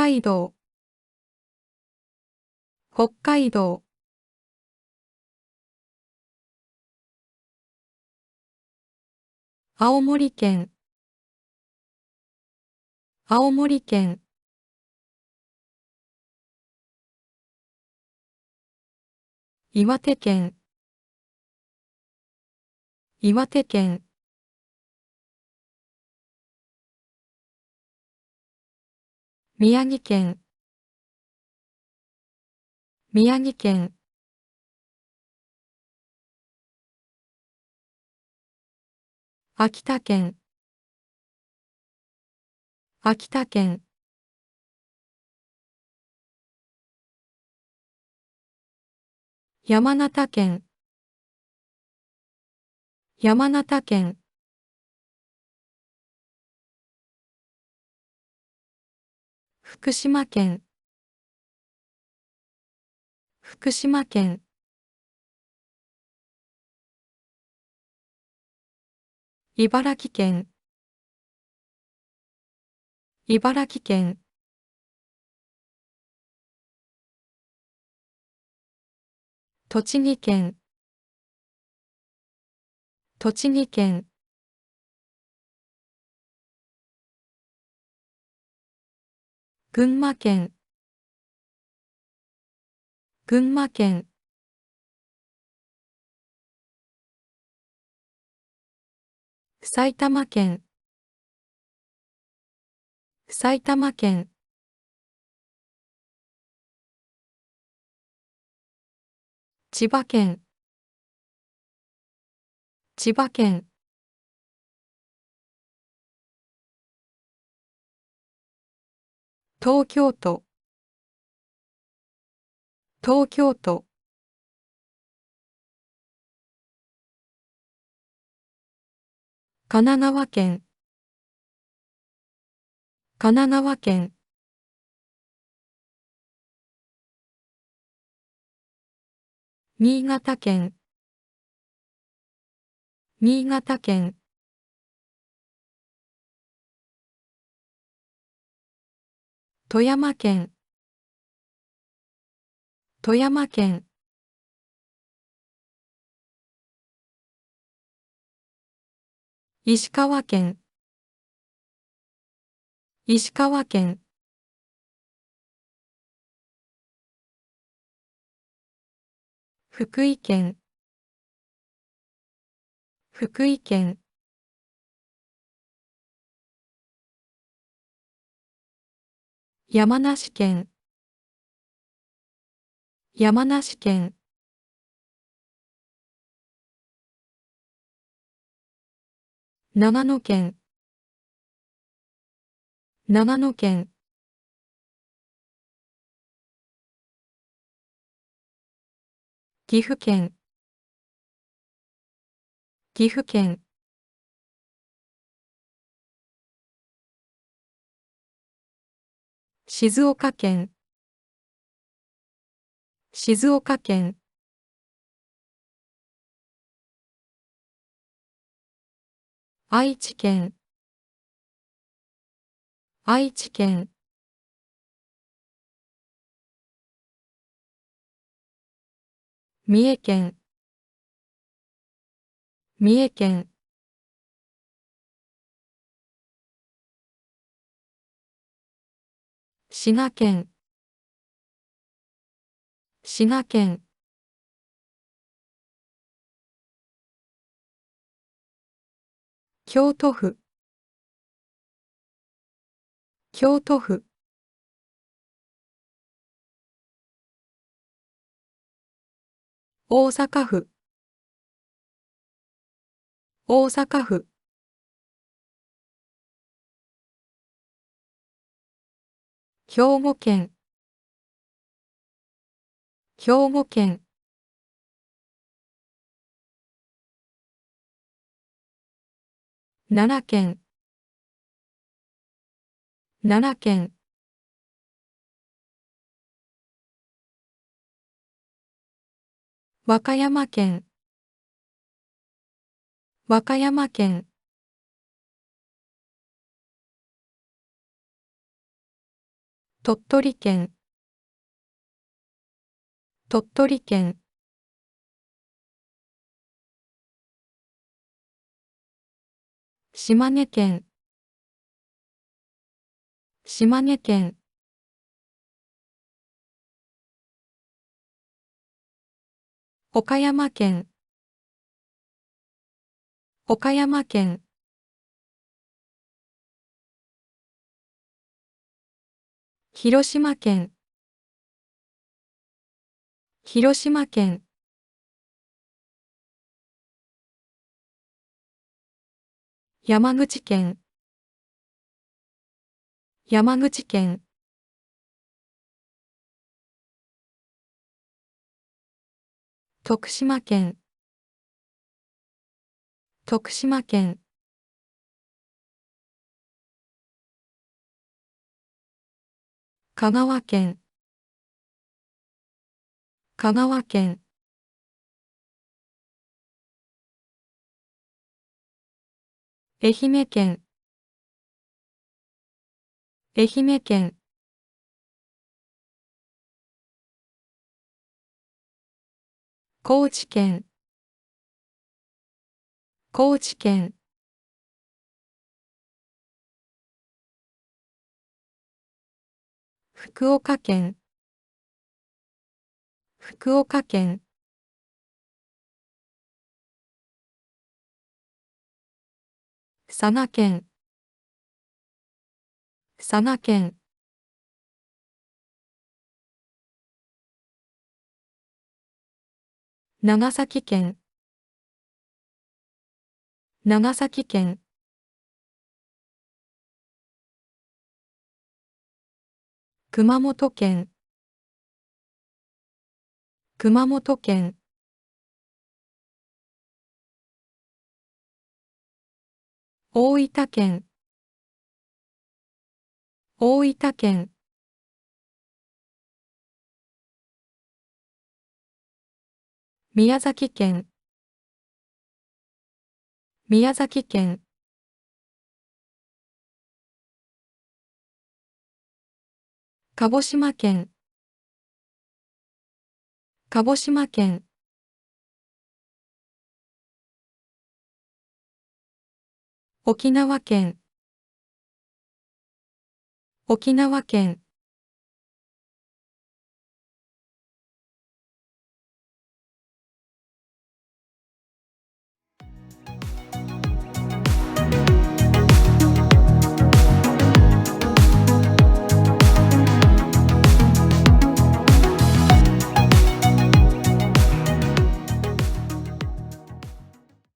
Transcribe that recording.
海道、北海道。青森県、青森県。岩手県、岩手県。宮城県、宮城県。秋田県、秋田県。山形県、山形県。福島県、福島県。茨城県、茨城県。栃木県、栃木県。群馬県、群馬県。埼玉県、埼玉県。千葉県、千葉県。東京都、東京都。神奈川県、神奈川県。新潟県、新潟県。富山県、富山県。石川県、石川県。福井県、福井県。山梨県、山梨県。長野県、長野県。岐阜県、岐阜県。静岡県、静岡県。愛知県、愛知県。三重県、三重県。滋賀県、滋賀県。京都府、京都府。大阪府、大阪府。兵庫県、兵庫県。奈良県、奈良県。和歌山県、和歌山県。鳥取県、鳥取県。島根県、島根県。岡山県、岡山県。広島県、広島県。山口県、山口県。徳島県、徳島県。香川県、香川県。愛媛県、愛媛県。高知県、高知県。福岡県、福岡県。佐賀県、佐賀県。長崎県、長崎県。熊本県、熊本県。大分県、大分県。宮崎県、宮崎県。鹿児島県、鹿児島県。沖縄県、沖縄県。